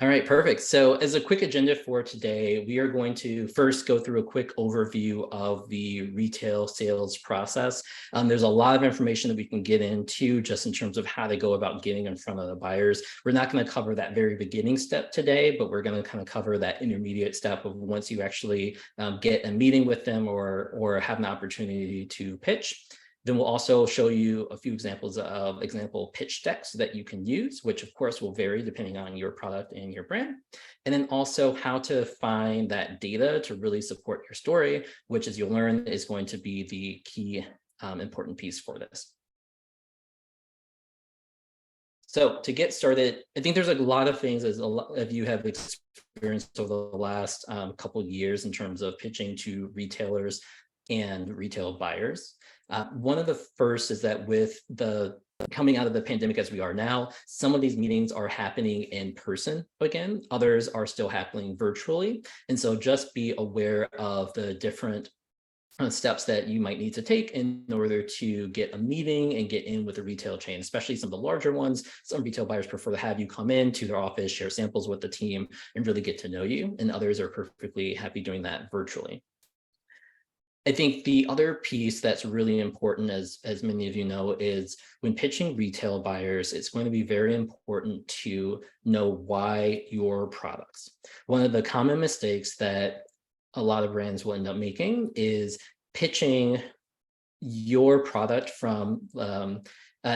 All right, perfect. So as a quick agenda for today, we are going to first go through a quick overview of the retail sales process. There's a lot of information that we can get into just in terms of how to go about getting in front of the buyers. We're not going to cover that very beginning step today, but we're going to kind of cover that intermediate step of once you actually get a meeting with them or have an opportunity to pitch. Then we'll also show you a few examples of example pitch decks that you can use, which of course will vary depending on your product and your brand. And then also how to find that data to really support your story, which as you'll learn is going to be the key important piece for this. So to get started, I think there's a lot of things as a lot of you have experienced over the last couple of years in terms of pitching to retailers and retail buyers. One of the first is that with the coming out of the pandemic as we are now, some of these meetings are happening in person again, others are still happening virtually. And so just be aware of the different steps that you might need to take in order to get a meeting and get in with a retail chain, especially some of the larger ones. Some retail buyers prefer to have you come in to their office, share samples with the team, and really get to know you. And others are perfectly happy doing that virtually. I think the other piece that's really important, as many of you know, is when pitching retail buyers, it's going to be very important to know why your products. One of the common mistakes that a lot of brands will end up making is pitching your product from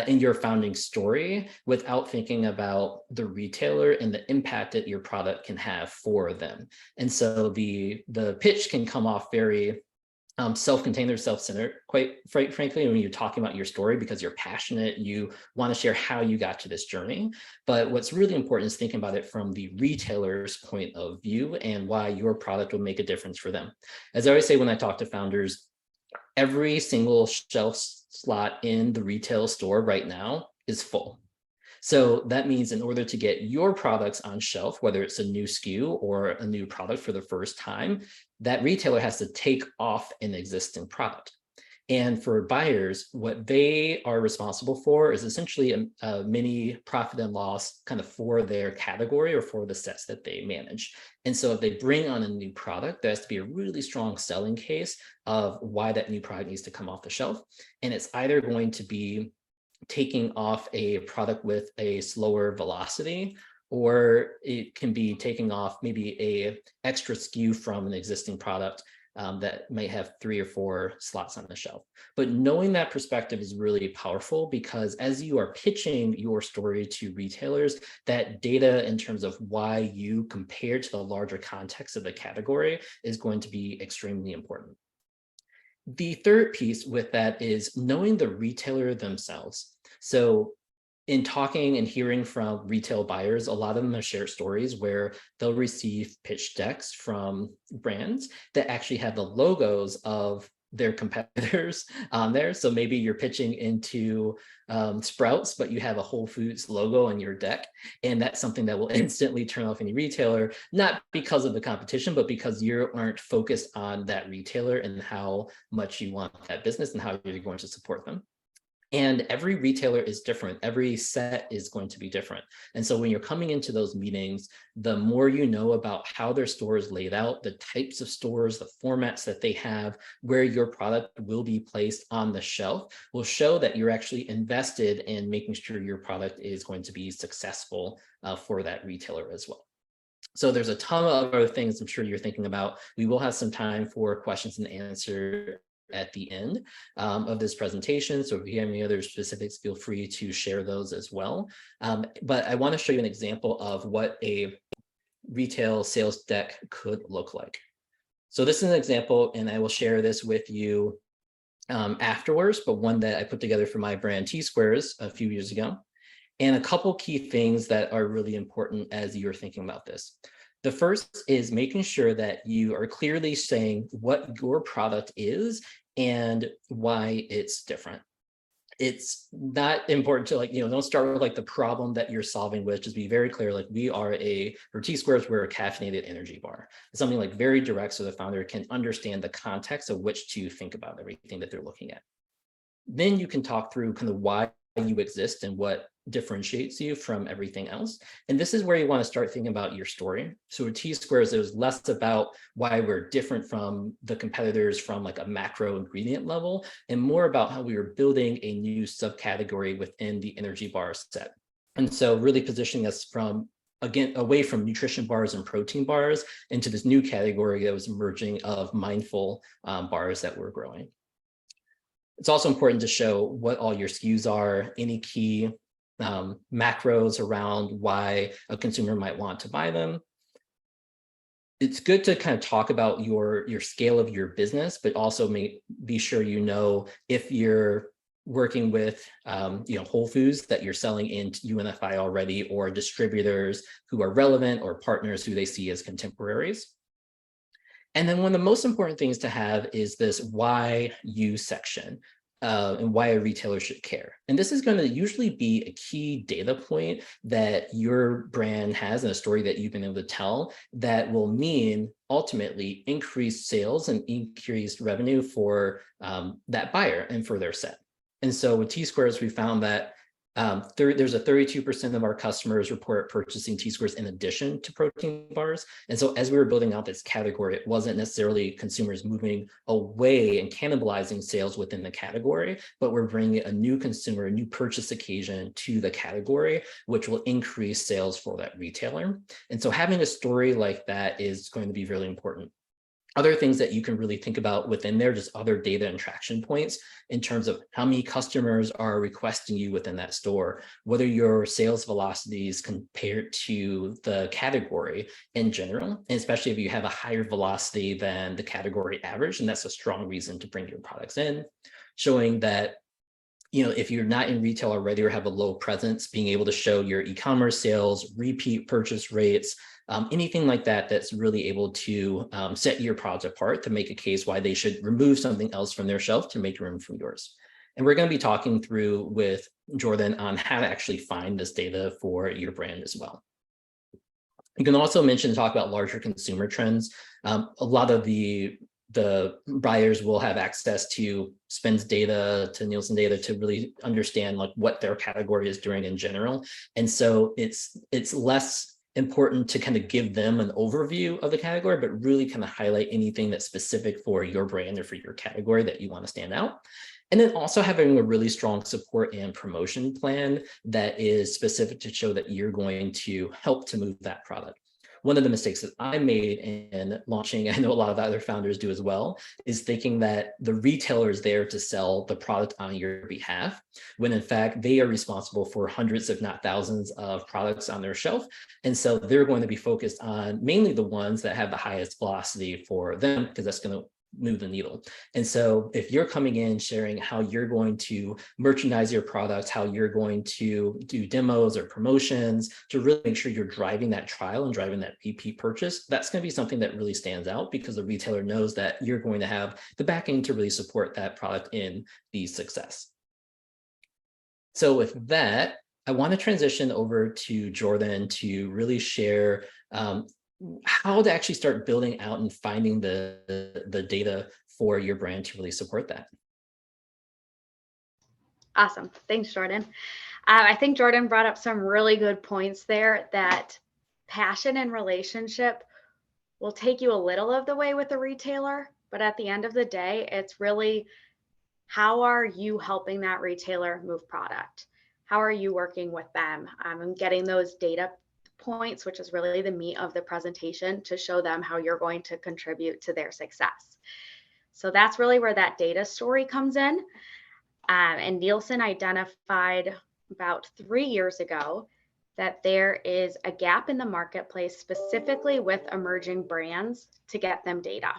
in your founding story without thinking about the retailer and the impact that your product can have for them. And so the pitch can come off very self-contained or self-centered, quite frankly, when you're talking about your story because you're passionate, you want to share how you got to this journey. But what's really important is thinking about it from the retailer's point of view and why your product will make a difference for them. As I always say when I talk to founders, every single shelf slot in the retail store right now is full. So that means in order to get your products on shelf, whether it's a new SKU or a new product for the first time, that retailer has to take off an existing product. And for buyers, what they are responsible for is essentially a mini profit and loss kind of for their category or for the sets that they manage. And so if they bring on a new product, there has to be a really strong selling case of why that new product needs to come off the shelf. And it's either going to be taking off a product with a slower velocity, or it can be taking off maybe a extra SKU from an existing product that may have 3 or 4 slots on the shelf. But knowing that perspective is really powerful because as you are pitching your story to retailers, that data in terms of why you compare to the larger context of the category is going to be extremely important. The third piece with that is knowing the retailer themselves. So in talking and hearing from retail buyers, a lot of them have shared stories where they'll receive pitch decks from brands that actually have the logos of their competitors on there. So maybe you're pitching into Sprouts, but you have a Whole Foods logo on your deck. And that's something that will instantly turn off any retailer, not because of the competition, but because you aren't focused on that retailer and how much you want that business and how you're going to support them. And every retailer is different. Every set is going to be different. And so when you're coming into those meetings, the more you know about how their store is laid out, the types of stores, the formats that they have, where your product will be placed on the shelf, will show that you're actually invested in making sure your product is going to be successful for that retailer as well. So there's a ton of other things I'm sure you're thinking about. We will have some time for questions and answers at the end of this presentation. So if you have any other specifics, feel free to share those as well. But I want to show you an example of what a retail sales deck could look like. So this is an example, and I will share this with you afterwards, but one that I put together for my brand T-Squares a few years ago. And a couple key things that are really important as you're thinking about this. The first is making sure that you are clearly saying what your product is and why it's different. It's not important to don't start with like the problem that you're solving with, just be very clear, like we are for T-Squares, we're a caffeinated energy bar. It's something like very direct so the founder can understand the context of which to think about everything that they're looking at. Then you can talk through kind of why you exist and what differentiates you from everything else. And this is where you want to start thinking about your story. So with T-Squares, it was less about why we're different from the competitors from like a macro ingredient level, and more about how we were building a new subcategory within the energy bar set. And so really positioning us from, again, away from nutrition bars and protein bars into this new category that was emerging of mindful bars that we're growing. It's also important to show what all your SKUs are, any key macros around why a consumer might want to buy them. It's good to kind of talk about your scale of your business, but also be sure you know if you're working with Whole Foods that you're selling into UNFI already, or distributors who are relevant, or partners who they see as contemporaries. And then one of the most important things to have is this why you section. And why a retailer should care. And this is going to usually be a key data point that your brand has and a story that you've been able to tell that will mean ultimately increased sales and increased revenue for that buyer and for their set. And so with T-Squares, we found that there's a 32% of our customers report purchasing T-Squares in addition to protein bars. And so as we were building out this category, it wasn't necessarily consumers moving away and cannibalizing sales within the category, but we're bringing a new consumer, a new purchase occasion to the category, which will increase sales for that retailer. And so having a story like that is going to be really important. Other things that you can really think about within there, just other data and traction points in terms of how many customers are requesting you within that store, whether your sales velocities compared to the category in general, and especially if you have a higher velocity than the category average, and that's a strong reason to bring your products in, showing that if you're not in retail already or have a low presence, being able to show your e-commerce sales, repeat purchase rates, anything like that that's really able to set your product apart to make a case why they should remove something else from their shelf to make room for yours. And we're going to be talking through with Jordan on how to actually find this data for your brand as well. You can also talk about larger consumer trends. A lot of the buyers will have access to spends data, to Nielsen data, to really understand like what their category is doing in general. And so it's less important to kind of give them an overview of the category, but really kind of highlight anything that's specific for your brand or for your category that you want to stand out. And then also having a really strong support and promotion plan that is specific to show that you're going to help to move that product. One of the mistakes that I made in launching, I know a lot of other founders do as well, is thinking that the retailer is there to sell the product on your behalf, when in fact, they are responsible for hundreds, if not thousands of products on their shelf. And so they're going to be focused on mainly the ones that have the highest velocity for them, because that's going to move the needle. And so if you're coming in sharing how you're going to merchandise your products, how you're going to do demos or promotions to really make sure you're driving that trial and driving that repeat purchase, that's going to be something that really stands out, because the retailer knows that you're going to have the backing to really support that product in the success. So with that, I want to transition over to Jordan to really share how to actually start building out and finding the data for your brand to really support that. Awesome. Thanks, Jordan. I think Jordan brought up some really good points there, that passion and relationship will take you a little of the way with a retailer, but at the end of the day, it's really how are you helping that retailer move product? How are you working with them and getting those data points, which is really the meat of the presentation, to show them how you're going to contribute to their success. So that's really where that data story comes in. And Nielsen identified about 3 years ago that there is a gap in the marketplace specifically with emerging brands to get them data.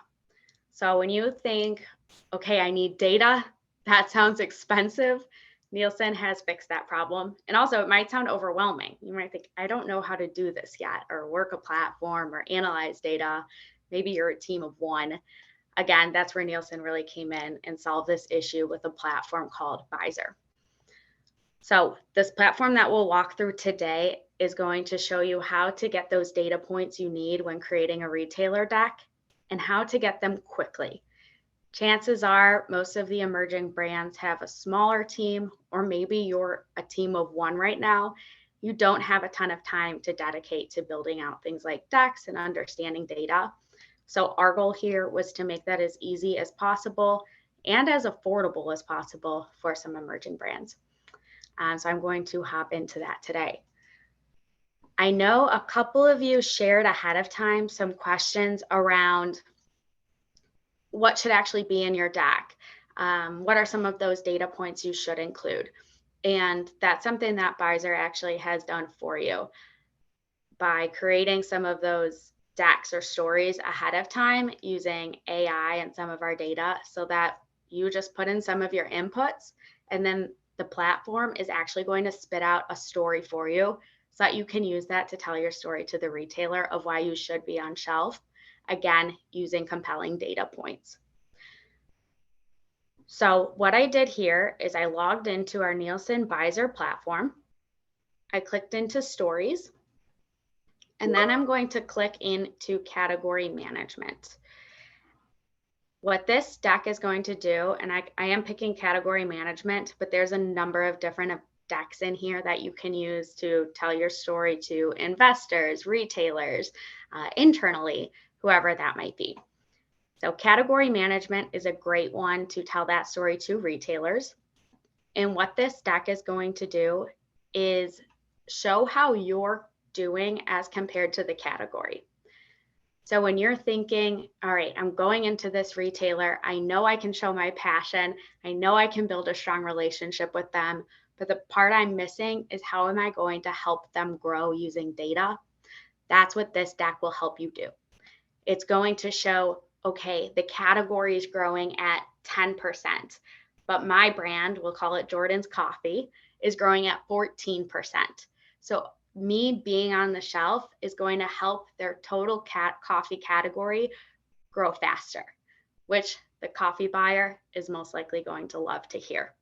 So when you think, okay, I need data, that sounds expensive, Nielsen has fixed that problem. And also it might sound overwhelming. You might think, I don't know how to do this yet, or work a platform or analyze data. Maybe you're a team of one. Again, that's where Nielsen really came in and solved this issue with a platform called Visor. So this platform that we'll walk through today is going to show you how to get those data points you need when creating a retailer deck, and how to get them quickly. chances are most of the emerging brands have a smaller team, or maybe you're a team of one right now. You don't have a ton of time to dedicate to building out things like decks and understanding data. So our goal here was to make that as easy as possible and as affordable as possible for some emerging brands. So I'm going to hop into that today. I know a couple of you shared ahead of time some questions around what should actually be in your deck. What are some of those data points you should include? And that's something that Bizer actually has done for you by creating some of those decks or stories ahead of time using AI and some of our data, so that you just put in some of your inputs and then the platform is actually going to spit out a story for you so that you can use that to tell your story to the retailer of why you should be on shelf, again, using compelling data points. So what I did here is I logged into our Nielsen Bizer platform. I clicked into stories, and then I'm going to click into category management. What this deck is going to do, and I am picking category management, but there's a number of different decks in here that you can use to tell your story to investors, retailers, internally, whoever that might be. So category management is a great one to tell that story to retailers. And what this deck is going to do is show how you're doing as compared to the category. So when you're thinking, all right, I'm going into this retailer, I know I can show my passion, I know I can build a strong relationship with them, but the part I'm missing is how am I going to help them grow using data? That's what this deck will help you do. It's going to show, okay, the category is growing at 10%, but my brand, we'll call it Jordan's Coffee, is growing at 14%. So me being on the shelf is going to help their total coffee category grow faster, which the coffee buyer is most likely going to love to hear.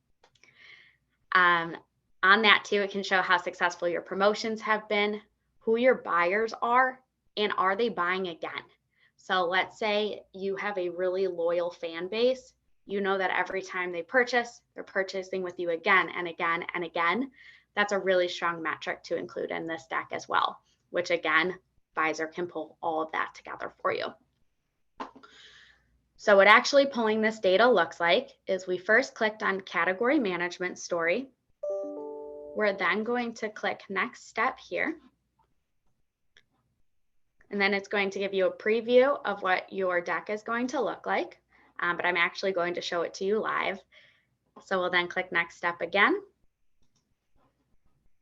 On that too, it can show how successful your promotions have been, who your buyers are, and are they buying again? So let's say you have a really loyal fan base. You know that every time they purchase, they're purchasing with you again and again and again. That's a really strong metric to include in this deck as well, which again, Bizer can pull all of that together for you. So what actually pulling this data looks like is we first clicked on category management story. We're then going to click next step here. And then it's going to give you a preview of what your deck is going to look like, but I'm actually going to show it to you live. So we'll then click next step again.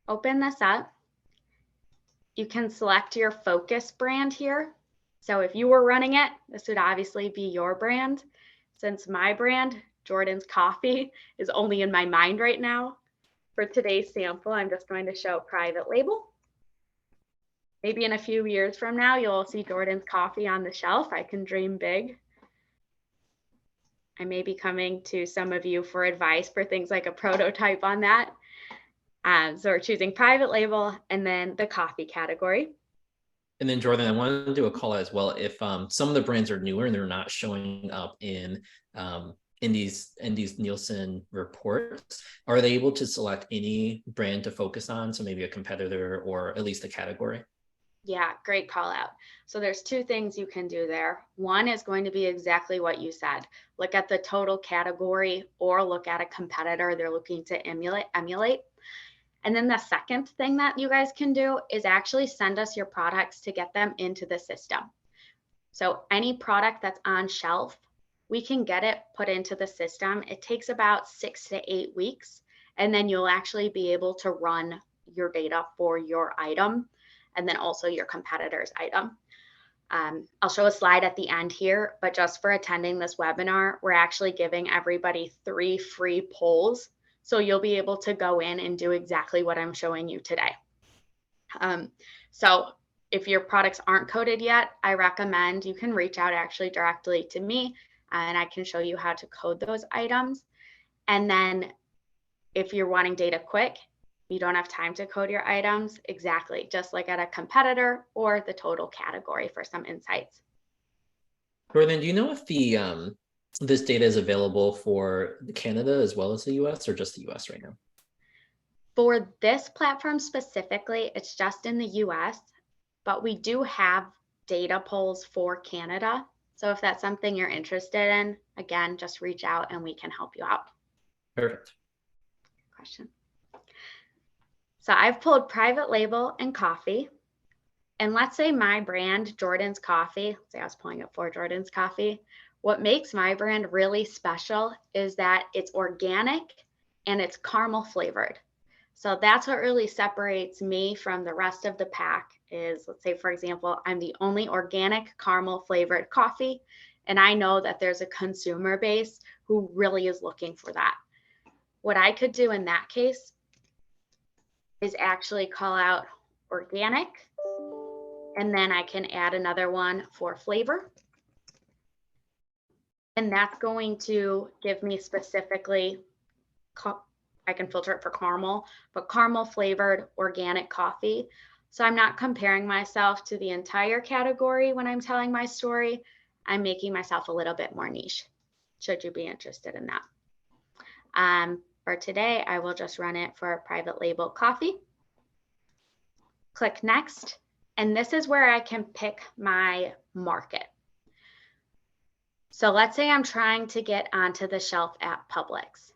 Open this up. You can select your focus brand here. So if you were running it, this would obviously be your brand. Since my brand, Jordan's Coffee, is only in my mind right now, for today's sample, I'm just going to show private label. Maybe in a few years from now, you'll see Jordan's Coffee on the shelf. I can dream big. I may be coming to some of you for advice for things like a prototype on that. So we're choosing private label and then the coffee category. And then Jordan, I wanted to do a call out as well. If some of the brands are newer and they're not showing up in these Nielsen reports, are they able to select any brand to focus on? So maybe a competitor or at least a category? Yeah, great call out. So there's two things you can do there. One is going to be exactly what you said. Look at the total category or look at a competitor they're looking to emulate. And then the second thing that you guys can do is actually send us your products to get them into the system. So any product that's on shelf, we can get it put into the system. It takes about 6 to 8 weeks, and then you'll actually be able to run your data for your item and then also your competitor's item. I'll show a slide at the end here, but just for attending this webinar, we're actually giving everybody 3 free polls. So you'll be able to go in and do exactly what I'm showing you today. So if your products aren't coded yet, I recommend you can reach out actually directly to me and I can show you how to code those items. And then if you're wanting data quick, you don't have time to code your items, exactly, just like at a competitor or the total category for some insights. Jordan, do you know if the this data is available for Canada as well as the US, or just the US right now? For this platform specifically, it's just in the US, but we do have data polls for Canada. So if that's something you're interested in, again, just reach out and we can help you out. Perfect. Question. So I've pulled private label and coffee. And let's say my brand, Jordan's Coffee, say I was pulling it for Jordan's Coffee. What makes my brand really special is that it's organic and it's caramel flavored. So that's what really separates me from the rest of the pack is, let's say, for example, I'm the only organic caramel flavored coffee, and I know that there's a consumer base who really is looking for that. What I could do in that case is actually call out organic, and then I can add another one for flavor. And that's going to give me specifically, I can filter it for caramel, but caramel flavored organic coffee. So I'm not comparing myself to the entire category when I'm telling my story. I'm making myself a little bit more niche, should you be interested in that. For today, I will just run it for private label coffee. Click next. And this is where I can pick my market. So let's say I'm trying to get onto the shelf at Publix.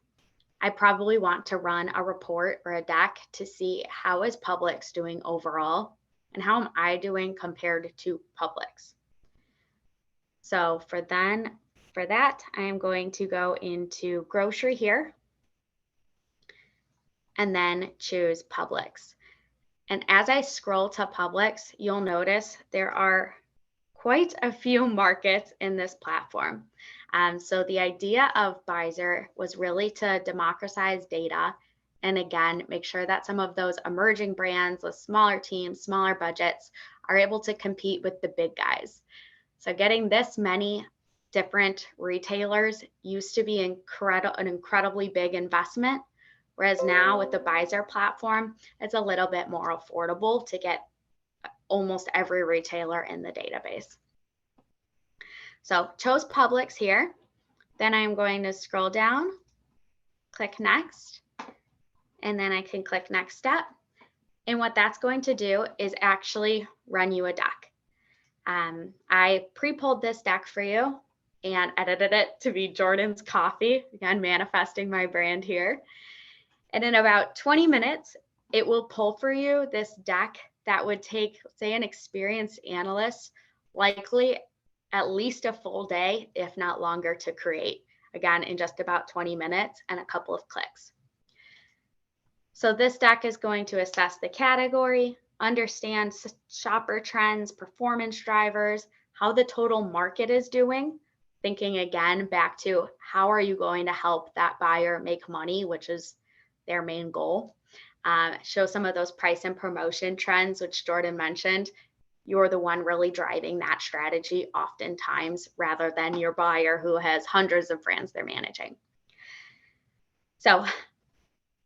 I probably want to run a report or a deck to see how is Publix doing overall and how am I doing compared to Publix. So for that, I am going to go into grocery here and then choose Publix. And as I scroll to Publix, you'll notice there are quite a few markets in this platform. So the idea of Bizer was really to democratize data and again, make sure that some of those emerging brands with smaller teams, smaller budgets are able to compete with the big guys. So getting this many different retailers used to be an incredibly big investment, whereas now with the Bizer platform, it's a little bit more affordable to get almost every retailer in the database. So chose Publix here. Then I'm going to scroll down, click next, and then I can click next step. And what that's going to do is actually run you a deck. I pre-pulled this deck for you and edited it to be Jordan's Coffee, again, manifesting my brand here. And in about 20 minutes, it will pull for you this deck that would take, say, an experienced analyst, likely at least a full day, if not longer, to create, again, in just about 20 minutes and a couple of clicks. So this deck is going to assess the category, understand shopper trends, performance drivers, how the total market is doing, thinking again back to how are you going to help that buyer make money, which is their main goal. Show some of those price and promotion trends, which Jordan mentioned. You're the one really driving that strategy oftentimes rather than your buyer who has hundreds of brands they're managing. So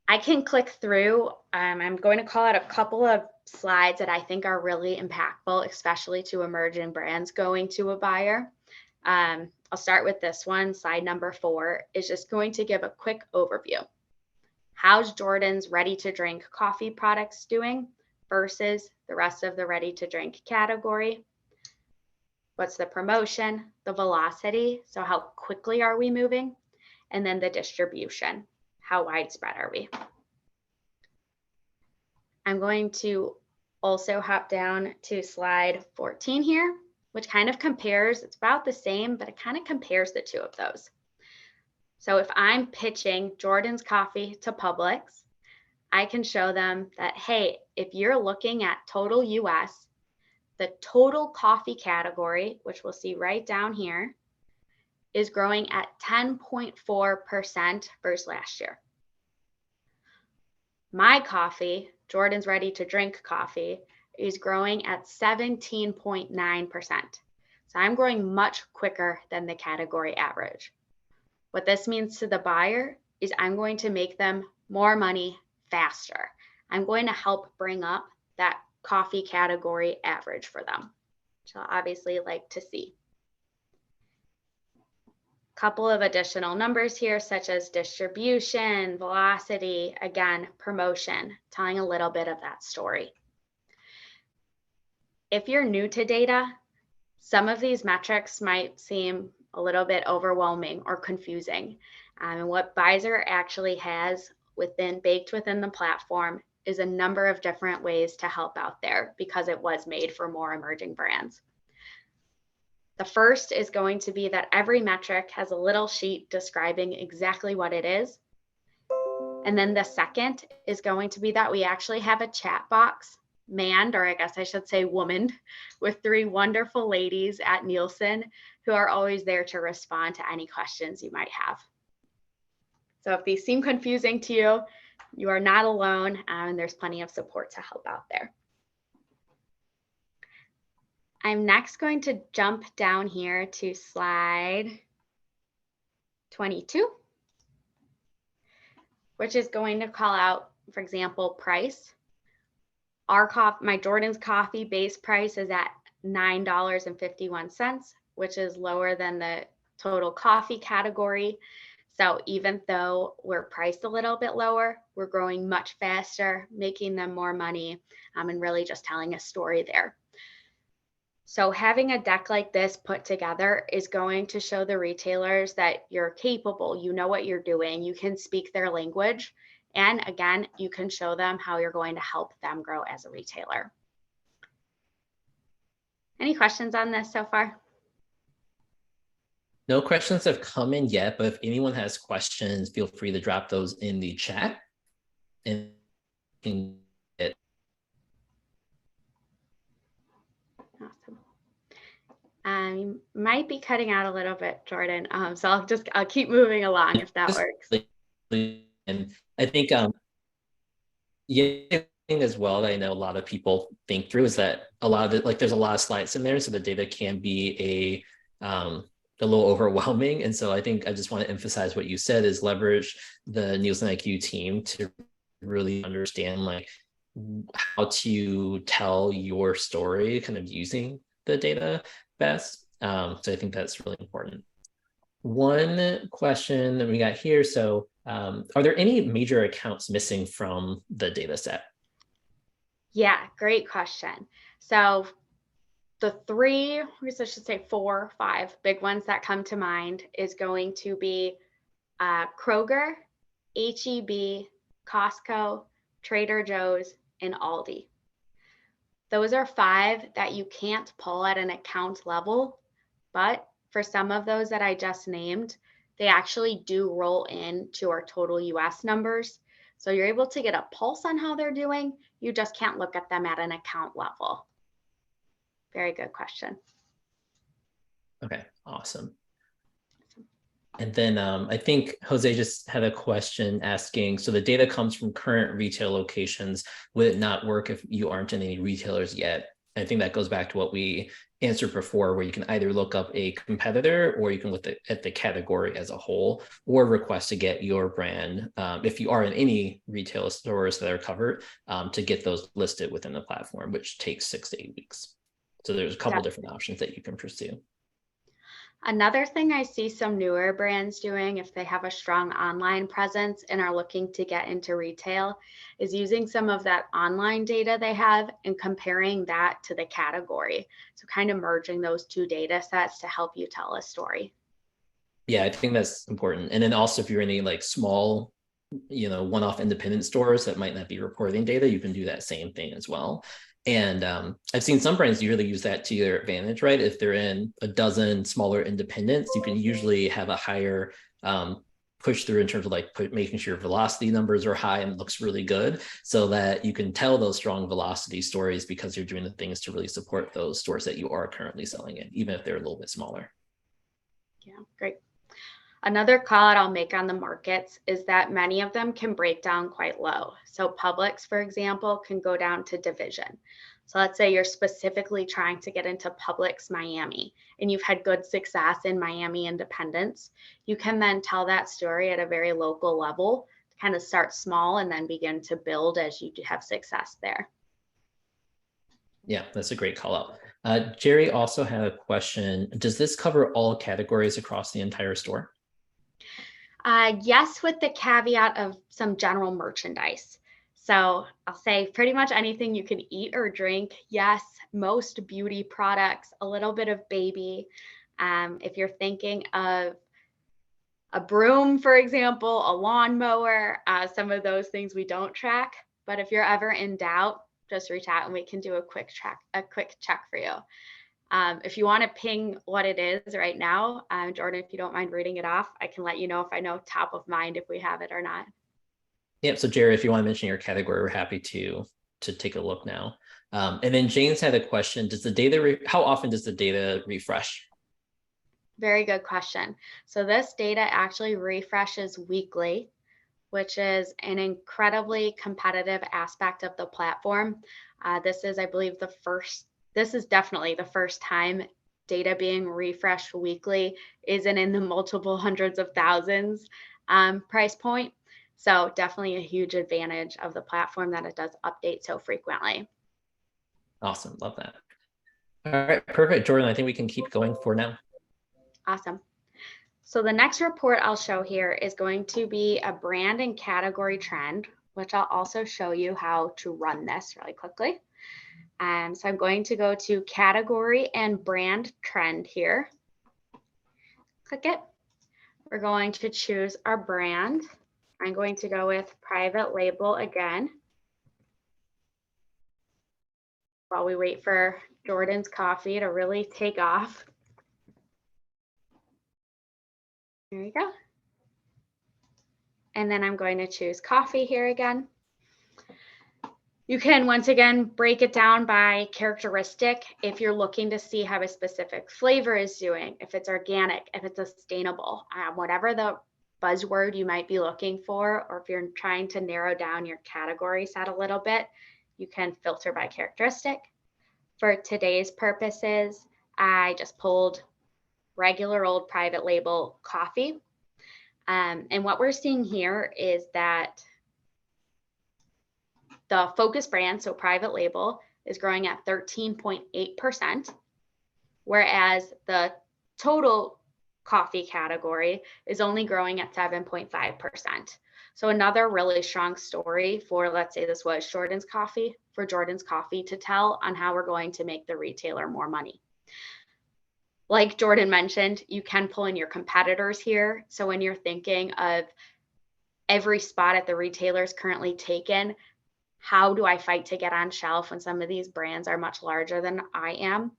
I can click through. I'm going to call out a couple of slides that I think are really impactful, especially to emerging brands going to a buyer. I'll start with this one. Slide number 4 is just going to give a quick overview. How's Jordan's ready-to-drink coffee products doing versus the rest of the ready-to-drink category? What's the promotion, the velocity, so how quickly are we moving? And then the distribution, how widespread are we? I'm going to also hop down to slide 14 here, which kind of compares, it's about the same, but it kind of compares the two of those. So if I'm pitching Jordan's Coffee to Publix, I can show them that, hey, if you're looking at total US, the total coffee category, which we'll see right down here, is growing at 10.4% versus last year. My coffee, Jordan's ready to drink coffee, is growing at 17.9%. So I'm growing much quicker than the category average. What this means to the buyer is I'm going to make them more money faster. I'm going to help bring up that coffee category average for them, which I'll obviously like to see. Couple of additional numbers here, such as distribution, velocity, again, promotion, telling a little bit of that story. If you're new to data, some of these metrics might seem a little bit overwhelming or confusing. And what Visor actually has baked within the platform is a number of different ways to help out there because it was made for more emerging brands. The first is going to be that every metric has a little sheet describing exactly what it is. And then the second is going to be that we actually have a chat box manned, or I guess I should say womaned, with 3 wonderful ladies at Nielsen who are always there to respond to any questions you might have. So if these seem confusing to you, you are not alone, and there's plenty of support to help out there. I'm next going to jump down here to slide 22, which is going to call out, for example, price. My Jordan's coffee base price is at $9.51, which is lower than the total coffee category. So even though we're priced a little bit lower, we're growing much faster, making them more money, and really just telling a story there. So having a deck like this put together is going to show the retailers that you're capable, you know what you're doing, you can speak their language, and again, you can show them how you're going to help them grow as a retailer. Any questions on this so far? No questions have come in yet, but if anyone has questions, feel free to drop those in the chat. And Awesome. You might be cutting out a little bit, Jordan. So I'll keep moving along if that works. And I think yeah, thing as well that I know a lot of people think through is that a lot of it, like there's a lot of slides in there, so the data can be a little overwhelming. And so I think I just want to emphasize what you said is leverage the NielsenIQ team to really understand like how to tell your story, kind of using the data best. So I think that's really important. One question that we got here. So are there any major accounts missing from the data set? Yeah, great question. So the 3, I guess I should say 4, 5 big ones that come to mind is going to be Kroger, H-E-B, Costco, Trader Joe's, and Aldi. Those are 5 that you can't pull at an account level, but for some of those that I just named, they actually do roll into our total US numbers. So you're able to get a pulse on how they're doing. You just can't look at them at an account level. Very good question. Okay, awesome. And then I think Jose just had a question asking, so the data comes from current retail locations. Would it not work if you aren't in any retailers yet? I think that goes back to what we answered before, where you can either look up a competitor or you can look at the category as a whole, or request to get your brand, if you are in any retail stores that are covered, to get those listed within the platform, which takes 6 to 8 weeks. So there's a couple different options that you can pursue. Another thing I see some newer brands doing, if they have a strong online presence and are looking to get into retail, is using some of that online data they have and comparing that to the category. So kind of merging those 2 data sets to help you tell a story. Yeah, I think that's important. And then also if you're in any like small, one-off independent stores that might not be reporting data, you can do that same thing as well. And I've seen some brands really use that to their advantage, right? If they're in a dozen smaller independents, you can usually have a higher push through in terms of like making sure velocity numbers are high and looks really good, so that you can tell those strong velocity stories because you're doing the things to really support those stores that you are currently selling in, even if they're a little bit smaller. Yeah, great. Another call out I'll make on the markets is that many of them can break down quite low. So Publix, for example, can go down to division. So let's say you're specifically trying to get into Publix Miami and you've had good success in Miami independents. You can then tell that story at a very local level, kind of start small and then begin to build as you have success there. Yeah, that's a great call out. Jerry also had a question. Does this cover all categories across the entire store? Yes, with the caveat of some general merchandise. So I'll say pretty much anything you can eat or drink. Yes, most beauty products, a little bit of baby. If you're thinking of a broom, for example, a lawnmower, some of those things we don't track. But if you're ever in doubt, just reach out and we can do a quick check for you. If you want to ping what it is right now, Jordan, if you don't mind reading it off, I can let you know if I know top of mind if we have it or not. Yep. So Jerry, if you want to mention your category, we're happy to take a look now. And then James had a question. Does the data, how often does the data refresh? Very good question. So this data actually refreshes weekly, which is an incredibly competitive aspect of the platform. This is, I believe, this is definitely the first time data being refreshed weekly isn't in the multiple hundreds of thousands price point. So definitely a huge advantage of the platform that it does update so frequently. Awesome. Love that. All right. Perfect. Jordan, I think we can keep going for now. Awesome. So the next report I'll show here is going to be a brand and category trend, which I'll also show you how to run this really quickly. So I'm going to go to category and brand trend here. Click it. We're going to choose our brand. I'm going to go with private label again. While we wait for Jordan's coffee to really take off. There you go. And then I'm going to choose coffee here again. You can, once again, break it down by characteristic if you're looking to see how a specific flavor is doing, if it's organic, if it's sustainable, whatever the buzzword you might be looking for, or if you're trying to narrow down your category set a little bit, you can filter by characteristic. For today's purposes, I just pulled regular old private label coffee. And what we're seeing here is that the focus brand, so private label, is growing at 13.8%, whereas the total coffee category is only growing at 7.5%. So another really strong story for, let's say this was Jordan's Coffee, for Jordan's Coffee to tell on how we're going to make the retailer more money. Like Jordan mentioned, you can pull in your competitors here. So when you're thinking of every spot at the retailer's currently taken, how do I fight to get on shelf when some of these brands are much larger than I am?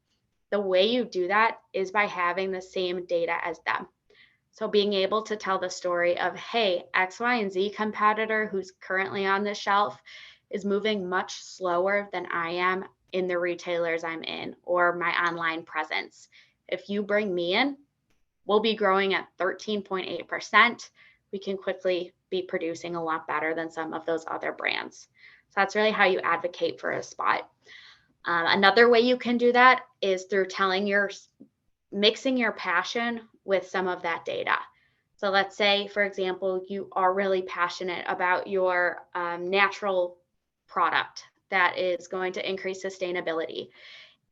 The way you do that is by having the same data as them. So being able to tell the story of, hey, X, Y, and Z competitor who's currently on the shelf is moving much slower than I am in the retailers I'm in or my online presence. If you bring me in, we'll be growing at 13.8%. We can quickly be producing a lot better than some of those other brands. So that's really how you advocate for a spot. Another way you can do that is through mixing your passion with some of that data. So let's say, for example, you are really passionate about your natural product that is going to increase sustainability.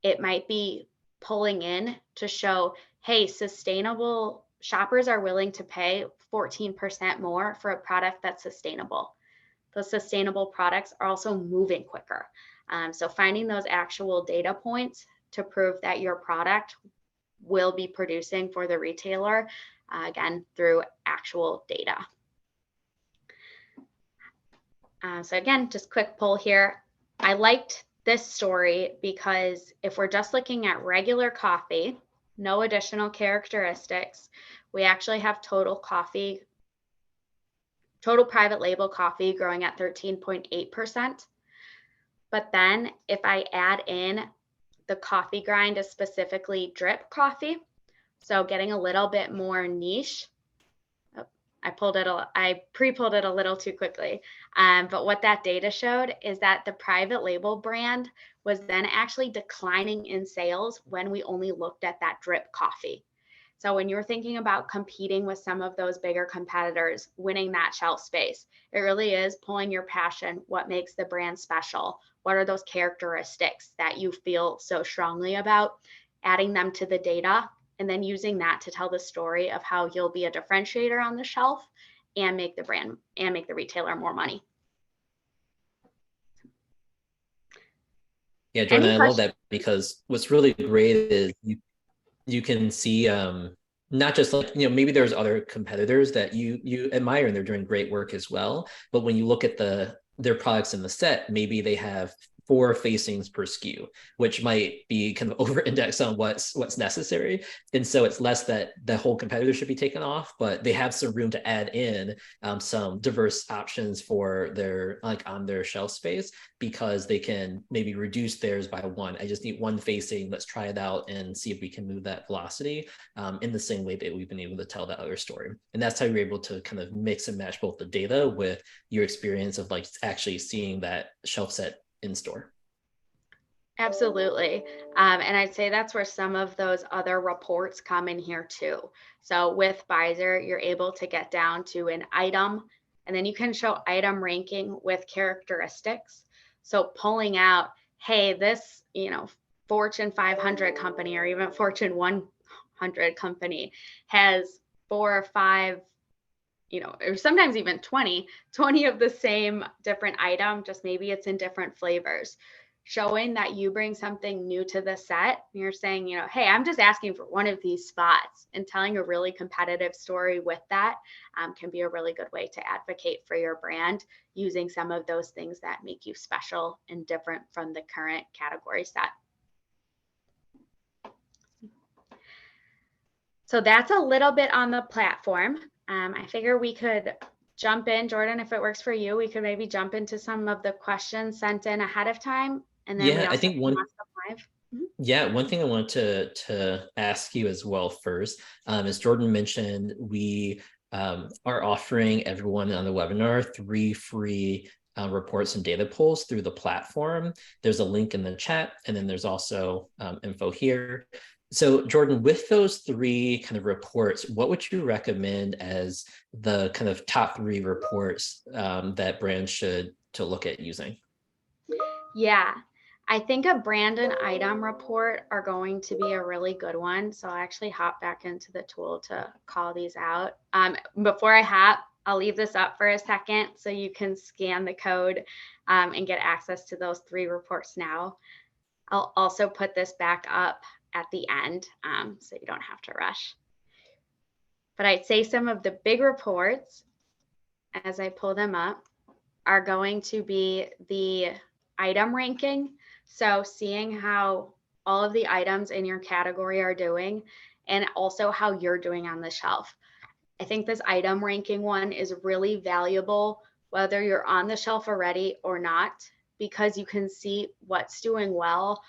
It might be pulling in to show, hey, sustainable shoppers are willing to pay 14% more for a product that's sustainable. Those sustainable products are also moving quicker. So finding those actual data points to prove that your product will be producing for the retailer, again, through actual data. So again, just quick poll here. I liked this story because if we're just looking at regular coffee, no additional characteristics, we actually have total private label coffee growing at 13.8%. But then if I add in the coffee grind is specifically drip coffee, so getting a little bit more niche. I pre-pulled it a little too quickly. But what that data showed is that the private label brand was then actually declining in sales when we only looked at that drip coffee. So when you're thinking about competing with some of those bigger competitors, winning that shelf space, it really is pulling your passion. What makes the brand special? What are those characteristics that you feel so strongly about? Adding them to the data and then using that to tell the story of how you'll be a differentiator on the shelf and make the brand and make the retailer more money. Yeah, Jordan, Any I love questions? that because what's really great is you can see not just like, maybe there's other competitors that you admire and they're doing great work as well, but when you look at their products in the set, maybe they have 4 facings per SKU, which might be kind of over indexed on what's necessary. And so it's less that the whole competitor should be taken off, but they have some room to add in some diverse options for their like on their shelf space, because they can maybe reduce theirs by 1. I just need 1 facing. Let's try it out and see if we can move that velocity in the same way that we've been able to tell that other story. And that's how you're able to kind of mix and match both the data with your experience of like actually seeing that shelf set in store. Absolutely. And I'd say that's where some of those other reports come in here too. So with Pfizer, you're able to get down to an item, and then you can show item ranking with characteristics. So pulling out, hey, this, Fortune 500 company or even Fortune 100 company has 4 or 5, or sometimes even 20 of the same different item, just maybe it's in different flavors. Showing that you bring something new to the set. You're saying, hey, I'm just asking for one of these spots, and telling a really competitive story with that can be a really good way to advocate for your brand, using some of those things that make you special and different from the current category set. So that's a little bit on the platform. I figure we could jump in, Jordan, if it works for you, we could maybe jump into some of the questions sent in ahead of time. And then we Yeah, I also think can ask them live. Yeah, one thing I want to ask you as well first, as Jordan mentioned, we are offering everyone on the webinar 3 free reports and data pulls through the platform. There's a link in the chat, and then there's also info here. So Jordan, with those 3 kind of reports, what would you recommend as the kind of top 3 reports that brands should to look at using? Yeah, I think a brand and item report are going to be a really good one. So I'll actually hop back into the tool to call these out. Before I hop, I'll leave this up for a second so you can scan the code and get access to those 3 reports now. I'll also put this back up at the end so you don't have to rush. But I'd say some of the big reports, as I pull them up, are going to be the item ranking. So seeing how all of the items in your category are doing, and also how you're doing on the shelf. I think this item ranking one is really valuable, whether you're on the shelf already or not, because you can see what's doing well,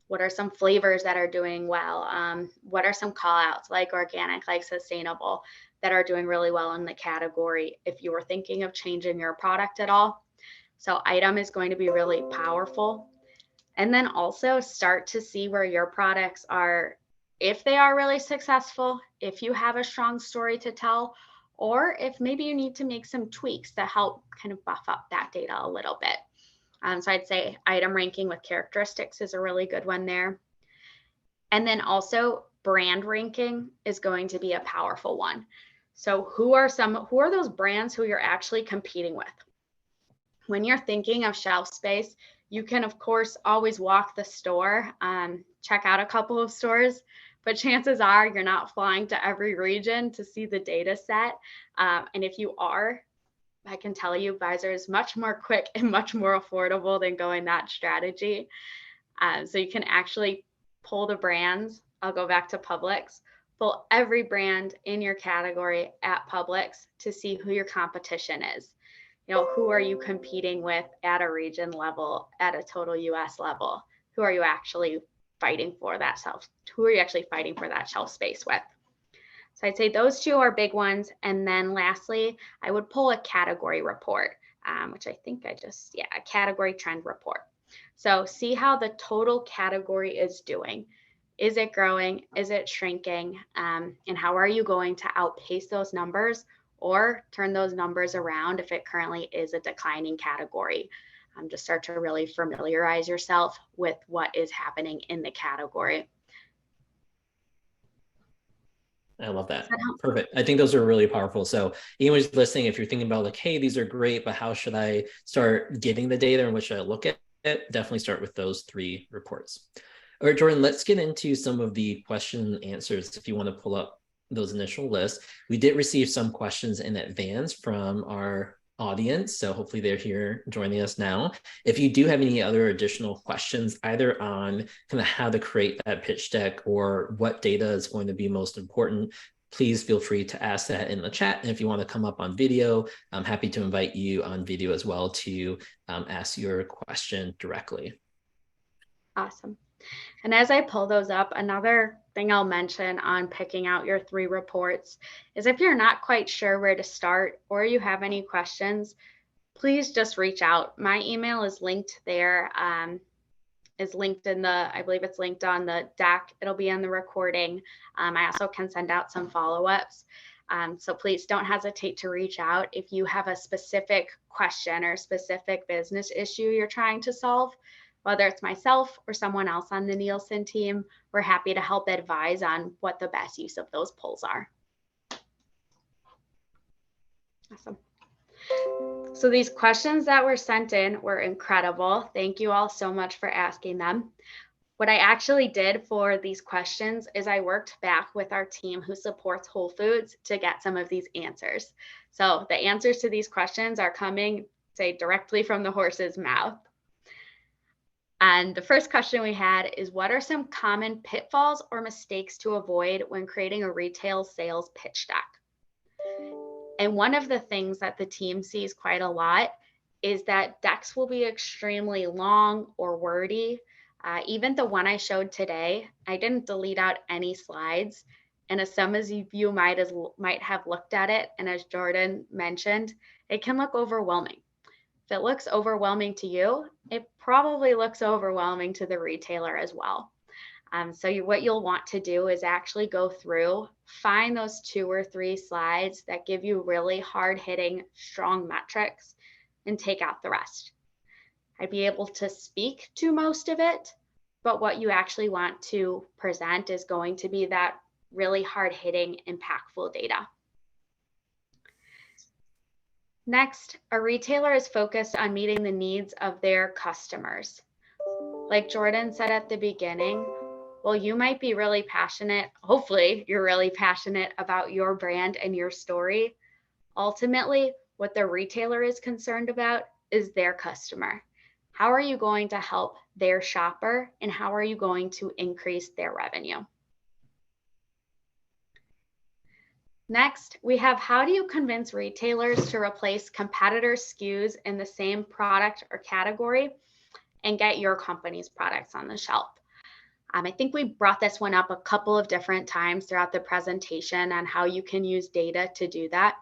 what are some flavors that are doing well, what are some call outs like organic, like sustainable, that are doing really well in the category if you were thinking of changing your product at all. So item is going to be really powerful. And then also start to see where your products are, if they are really successful, if you have a strong story to tell, or if maybe you need to make some tweaks to help kind of buff up that data a little bit. So I'd say item ranking with characteristics is a really good one there. And then also brand ranking is going to be a powerful one. So who are those brands who you're actually competing with? When you're thinking of shelf space, you can, of course, always walk the store, check out a couple of stores, but chances are you're not flying to every region to see the data set. And if you are, I can tell you Pfizer is much more quick and much more affordable than going that strategy. So you can actually pull the brands. I'll go back to Publix. Pull every brand in your category at Publix to see who your competition is. Who are you competing with at a region level, at a total US level? Who are you actually fighting for that shelf space with? So I'd say those 2 are big ones. And then lastly, I would pull a category report, which I think a category trend report. So see how the total category is doing. Is it growing? Is it shrinking? And how are you going to outpace those numbers or turn those numbers around if it currently is a declining category? Just start to really familiarize yourself with what is happening in the category. I love that. Perfect. I think those are really powerful. So anyone listening, if you're thinking about like, hey, these are great, but how should I start getting the data and what should I look at? Definitely start with those 3 reports. All right, Jordan, let's get into some of the question and answers if you want to pull up those initial lists. We did receive some questions in advance from our audience, so hopefully they're here joining us now. If you do have any other additional questions, either on kind of how to create that pitch deck or what data is going to be most important, please feel free to ask that in the chat. And if you want to come up on video, I'm happy to invite you on video as well to ask your question directly. Awesome. And as I pull those up, another thing I'll mention on picking out your 3 reports is if you're not quite sure where to start or you have any questions, please just reach out. My email is linked there, is linked in the, I believe it's linked on the deck. It'll be on the recording. I also can send out some follow-ups. So please don't hesitate to reach out if you have a specific question or specific business issue you're trying to solve. Whether it's myself or someone else on the Nielsen team, we're happy to help advise on what the best use of those polls are. Awesome. So these questions that were sent in were incredible. Thank you all so much for asking them. What I actually did for these questions is I worked back with our team who supports Whole Foods to get some of these answers. So the answers to these questions are coming, say, directly from the horse's mouth. And the first question we had is, what are some common pitfalls or mistakes to avoid when creating a retail sales pitch deck? And one of the things that the team sees quite a lot is that decks will be extremely long or wordy. Even the one I showed today, I didn't delete out any slides. And as some of you might have looked at it, and as Jordan mentioned, it can look overwhelming. If it looks overwhelming to you, it probably looks overwhelming to the retailer as well. So what you'll want to do is actually go through, find those 2 or 3 slides that give you really hard-hitting, strong metrics, and take out the rest. I'd be able to speak to most of it, but what you actually want to present is going to be that really hard-hitting, impactful data. Next, a retailer is focused on meeting the needs of their customers. Like Jordan said at the beginning, well, you might be really passionate, hopefully you're really passionate about your brand and your story. Ultimately, what the retailer is concerned about is their customer. How are you going to help their shopper, and how are you going to increase their revenue? Next, we have, how do you convince retailers to replace competitor SKUs in the same product or category and get your company's products on the shelf? I think we brought this one up a couple of different times throughout the presentation on how you can use data to do that.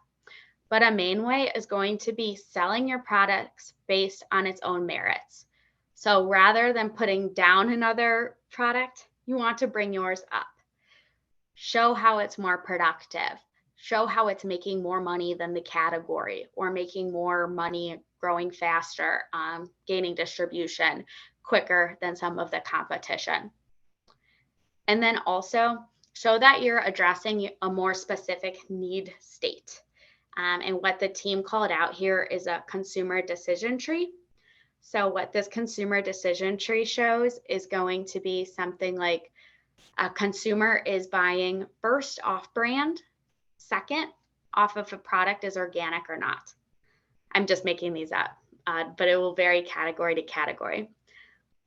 But a main way is going to be selling your products based on its own merits. So rather than putting down another product, you want to bring yours up. Show how it's more productive. Show how it's making more money than the category, or making more money, growing faster, gaining distribution quicker than some of the competition. And then also show that you're addressing a more specific need state. And what the team called out here is a consumer decision tree. So what this consumer decision tree shows is going to be something like a consumer is buying first off brand, second off if a product is organic or not. I'm just making these up, but it will vary category to category.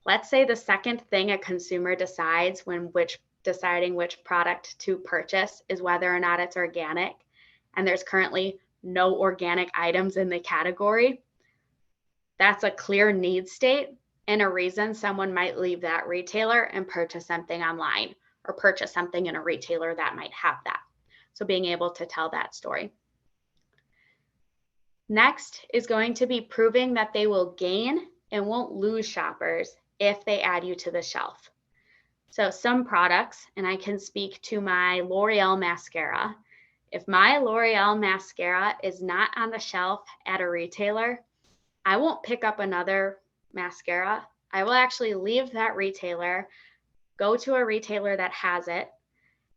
Let's say the second thing a consumer decides when deciding which product to purchase is whether or not it's organic, and there's currently no organic items in the category. That's a clear need state and a reason someone might leave that retailer and purchase something online, or purchase something in a retailer that might have that. So being able to tell that story. Next is going to be proving that they will gain and won't lose shoppers if they add you to the shelf. So some products, and I can speak to my L'Oreal mascara. If my L'Oreal mascara is not on the shelf at a retailer, I won't pick up another mascara. I will actually leave that retailer, go to a retailer that has it.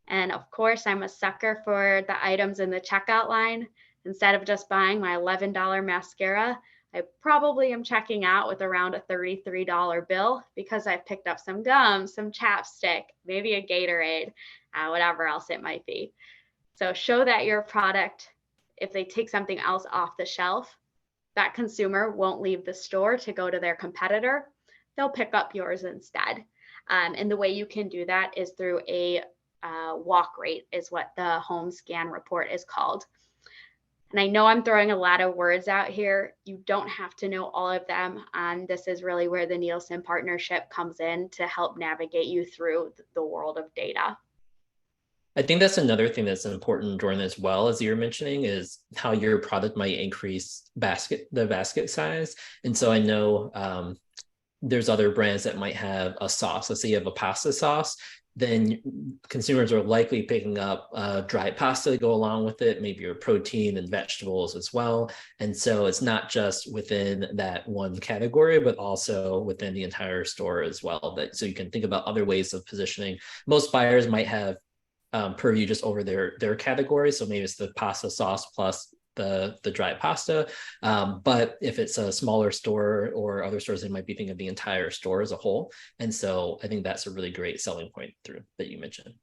And of course, I'm a sucker for the items in the checkout line. Instead of just buying my $11 mascara, I probably am checking out with around a $33 bill because I've picked up some gum, some chapstick, maybe a Gatorade, whatever else it might be. So show that your product, if they take something else off the shelf, that consumer won't leave the store to go to their competitor. They'll pick up yours instead. And the way you can do that is through a walk rate, is what the home scan report is called. And I know I'm throwing a lot of words out here. You don't have to know all of them. This is really where the Nielsen partnership comes in to help navigate you through the world of data. I think that's another thing that's important, Jordan, as well, as you're mentioning, is how your product might increase the basket size. And so I know there's other brands that might have a sauce. Let's say you have a pasta sauce, then consumers are likely picking up dried pasta to go along with it, maybe your protein and vegetables as well. And so it's not just within that one category, but also within the entire store as well. So you can think about other ways of positioning. Most buyers might have purview just over their category. So maybe it's the pasta sauce plus the dry pasta. But if it's a smaller store or other stores, they might be thinking of the entire store as a whole. And so I think that's a really great selling point through that you mentioned.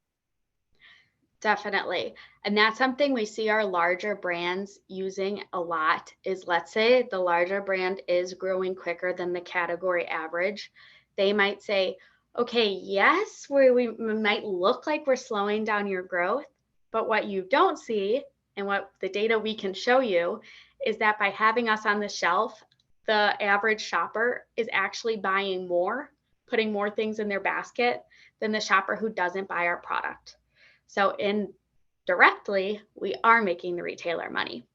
Definitely. And that's something we see our larger brands using a lot is, let's say the larger brand is growing quicker than the category average. They might say, okay, yes, we might look like we're slowing down your growth, but what you don't see and what the data we can show you is that by having us on the shelf, the average shopper is actually buying more, putting more things in their basket than the shopper who doesn't buy our product. So indirectly, we are making the retailer money.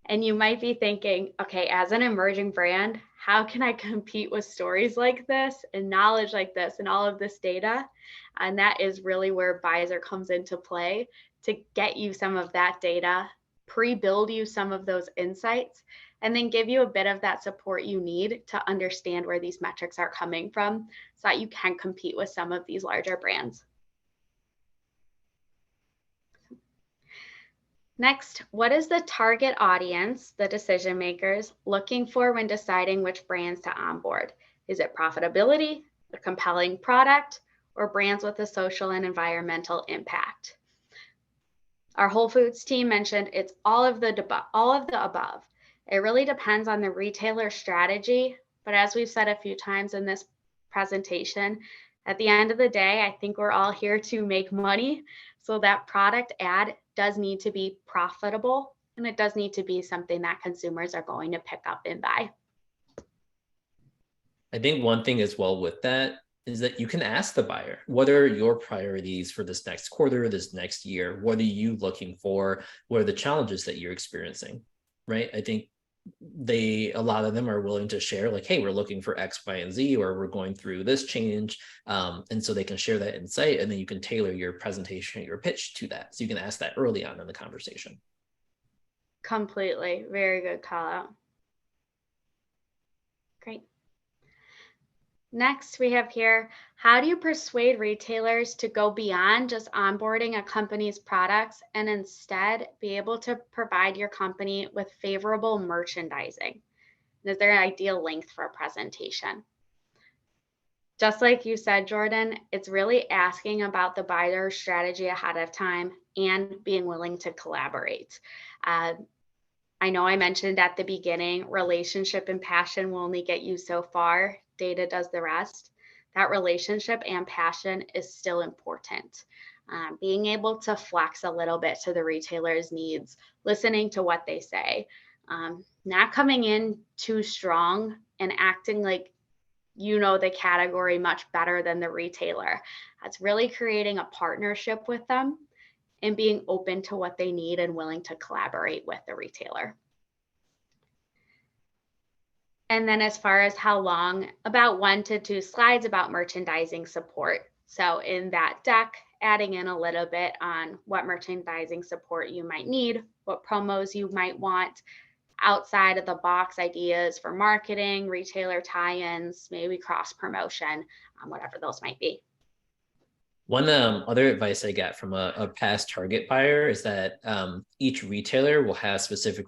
And you might be thinking, okay, as an emerging brand, how can I compete with stories like this and knowledge like this and all of this data? And that is really where Visor comes into play to get you some of that data, pre-build you some of those insights, and then give you a bit of that support you need to understand where these metrics are coming from so that you can compete with some of these larger brands. Next, what is the target audience, the decision makers, looking for when deciding which brands to onboard? Is it profitability, a compelling product, or brands with a social and environmental impact? Our Whole Foods team mentioned it's all of the above. It really depends on the retailer strategy, but as we've said a few times in this presentation, at the end of the day, I think we're all here to make money. So that product ad does need to be profitable, and it does need to be something that consumers are going to pick up and buy. I think one thing as well with that is that you can ask the buyer, what are your priorities for this next quarter, this next year? What are you looking for? What are the challenges that you're experiencing, right? I think a lot of them are willing to share like, hey, we're looking for X, Y, and Z, or we're going through this change. And so they can share that insight, and then you can tailor your presentation, your pitch to that. So you can ask that early on in the conversation. Completely. Very good call out. Great. Next, we have here, how do you persuade retailers to go beyond just onboarding a company's products and instead be able to provide your company with favorable merchandising? And is there an ideal length for a presentation? Just like you said, Jordan, it's really asking about the buyer strategy ahead of time and being willing to collaborate. I know I mentioned at the beginning, relationship and passion will only get you so far. Data does the rest. That relationship and passion is still important. Being able to flex a little bit to the retailer's needs, listening to what they say, not coming in too strong and acting like you know the category much better than the retailer. That's really creating a partnership with them and being open to what they need and willing to collaborate with the retailer. And then as far as how long, about 1 to 2 slides about merchandising support. So in that deck, adding in a little bit on what merchandising support you might need, what promos you might want, outside of the box ideas for marketing, retailer tie-ins, maybe cross promotion, whatever those might be. One other advice I got from a past Target buyer is that each retailer will have specific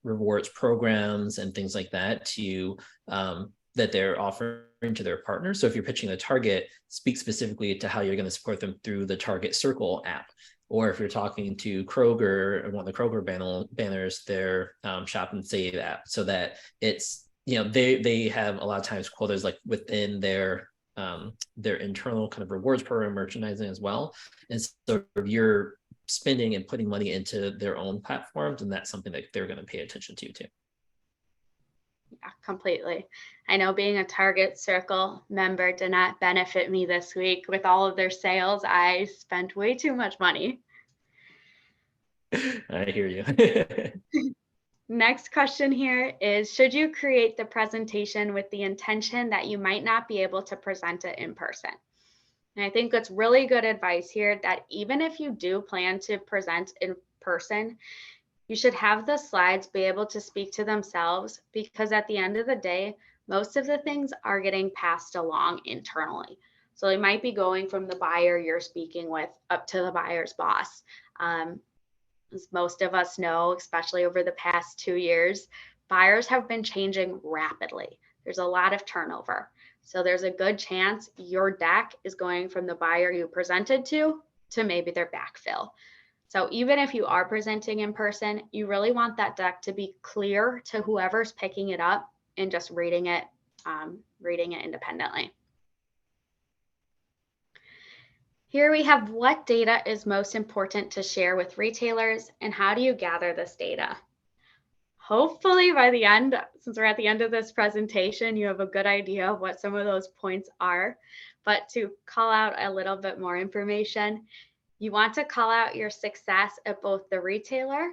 rewards programs and things like that to that they're offering to their partners. So if you're pitching a Target, speak specifically to how you're going to support them through the Target Circle app. Or if you're talking to Kroger, or one of the Kroger banners, their Shop and Save app, so that it's, they have a lot of times quotas like within their internal kind of rewards program merchandising as well. And so if you're spending and putting money into their own platforms, and that's something that they're going to pay attention to too. Yeah, completely. I know being a Target Circle member did not benefit me this week with all of their sales. I spent way too much money. I hear you. Next question here is, should you create the presentation with the intention that you might not be able to present it in person? And I think that's really good advice here, that even if you do plan to present in person, you should have the slides be able to speak to themselves, because at the end of the day, most of the things are getting passed along internally. So they might be going from the buyer you're speaking with up to the buyer's boss. As most of us know, especially over the past 2 years, buyers have been changing rapidly. There's a lot of turnover. So there's a good chance your deck is going from the buyer you presented to maybe their backfill. So even if you are presenting in person, you really want that deck to be clear to whoever's picking it up and just reading it independently. Here we have what data is most important to share with retailers, and how do you gather this data? Hopefully by the end, since we're at the end of this presentation, you have a good idea of what some of those points are. But to call out a little bit more information, you want to call out your success at both the retailer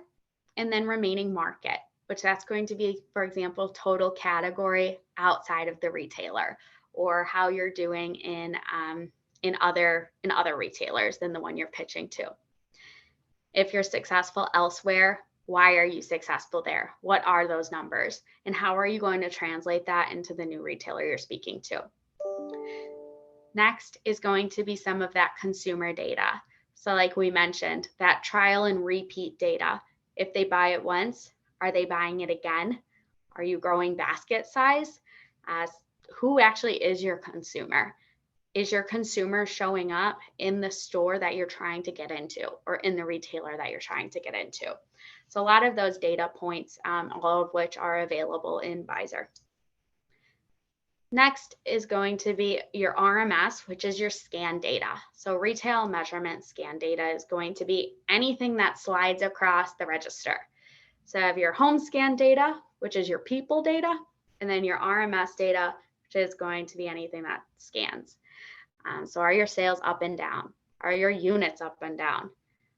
and then remaining market, which that's going to be, for example, total category outside of the retailer, or how you're doing in other retailers than the one you're pitching to. If you're successful elsewhere, why are you successful there? What are those numbers? And how are you going to translate that into the new retailer you're speaking to? Next is going to be some of that consumer data. So like we mentioned, that trial and repeat data. If they buy it once, are they buying it again? Are you growing basket size? Who actually is your consumer? Is your consumer showing up in the store that you're trying to get into, or in the retailer that you're trying to get into? So a lot of those data points, all of which are available in Visor. Next is going to be your RMS, which is your scan data. So retail measurement scan data is going to be anything that slides across the register. So you have your home scan data, which is your people data, and then your RMS data, which is going to be anything that scans. So are your sales up and down? Are your units up and down?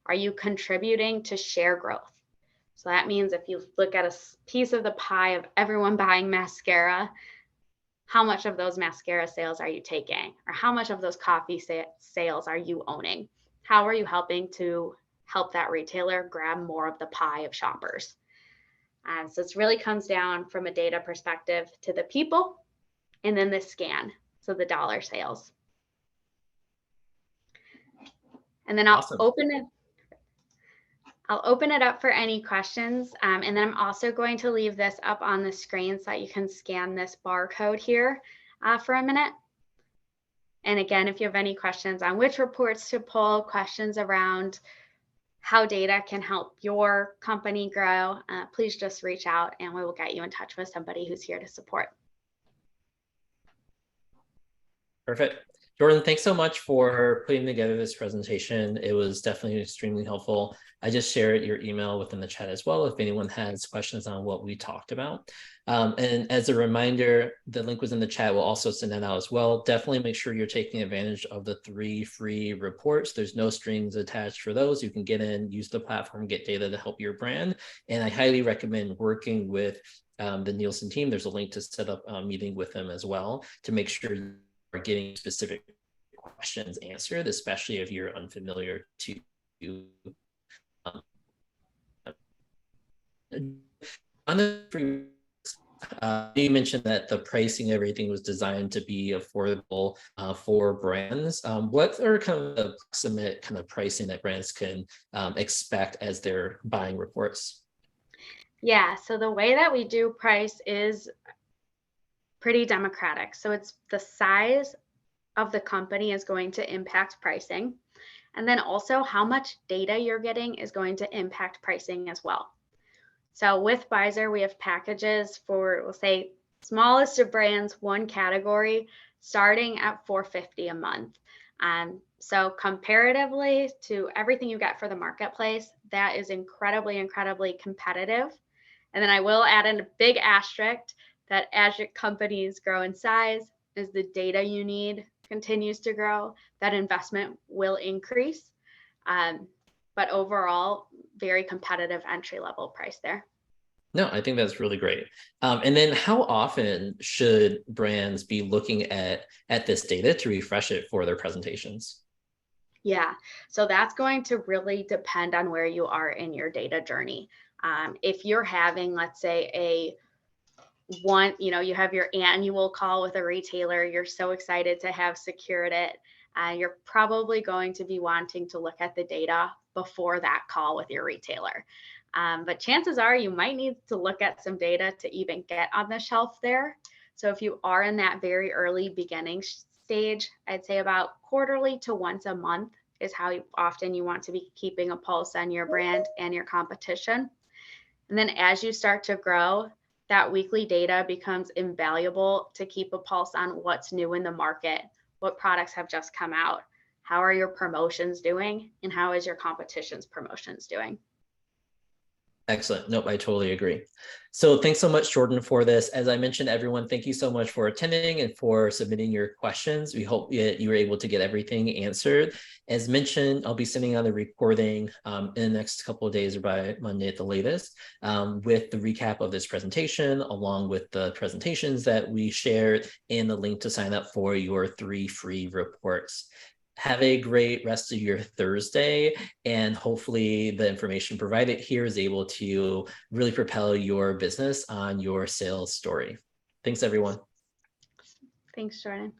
Are you contributing to share growth? So that means if you look at a piece of the pie of everyone buying mascara, how much of those mascara sales are you taking? Or how much of those coffee sales are you owning? How are you helping to help that retailer grab more of the pie of shoppers? So it really comes down from a data perspective to the people, and then the scan, so the dollar sales. And then Awesome. I'll open it up for any questions. And then I'm also going to leave this up on the screen so that you can scan this barcode here for a minute. And again, if you have any questions on which reports to pull, questions around how data can help your company grow, please just reach out and we will get you in touch with somebody who's here to support. Perfect. Jordan, thanks so much for putting together this presentation. It was definitely extremely helpful. I just shared your email within the chat as well if anyone has questions on what we talked about. And as a reminder, the link was in the chat. We'll also send that out as well. Definitely make sure you're taking advantage of the 3 free reports. There's no strings attached for those. You can get in, use the platform, get data to help your brand. And I highly recommend working with the Nielsen team. There's a link to set up a meeting with them as well to make sure are getting specific questions answered, especially if you're unfamiliar to um, on the free. You mentioned that the pricing, everything was designed to be affordable for brands. What are kind of the approximate kind of pricing that brands can expect as they're buying reports? Yeah, so the way that we do price is pretty democratic. So it's the size of the company is going to impact pricing. And then also how much data you're getting is going to impact pricing as well. So with Bizer, we have packages for, we'll say, smallest of brands, one category, starting at $450 a month. So comparatively to everything you get for the marketplace, that is incredibly, incredibly competitive. And then I will add in a big asterisk that as your companies grow in size, as the data you need continues to grow, that investment will increase. But overall, very competitive entry level price there. No, I think that's really great. And then how often should brands be looking at this data to refresh it for their presentations? Yeah, so that's going to really depend on where you are in your data journey. If you're having, let's say, you have your annual call with a retailer, you're so excited to have secured it, you're probably going to be wanting to look at the data before that call with your retailer. But chances are you might need to look at some data to even get on the shelf there. So if you are in that very early beginning stage, I'd say about quarterly to once a month is how often you want to be keeping a pulse on your brand and your competition. And then as you start to grow, that weekly data becomes invaluable to keep a pulse on what's new in the market, what products have just come out, how are your promotions doing, and how is your competition's promotions doing. Excellent. Nope, I totally agree. So thanks so much, Jordan, for this. As I mentioned, everyone, thank you so much for attending and for submitting your questions. We hope that you were able to get everything answered. As mentioned, I'll be sending out the recording in the next couple of days or by Monday at the latest with the recap of this presentation, along with the presentations that we shared and the link to sign up for your 3 free reports. Have a great rest of your Thursday, and hopefully the information provided here is able to really propel your business on your sales story. Thanks, everyone. Thanks, Jordan.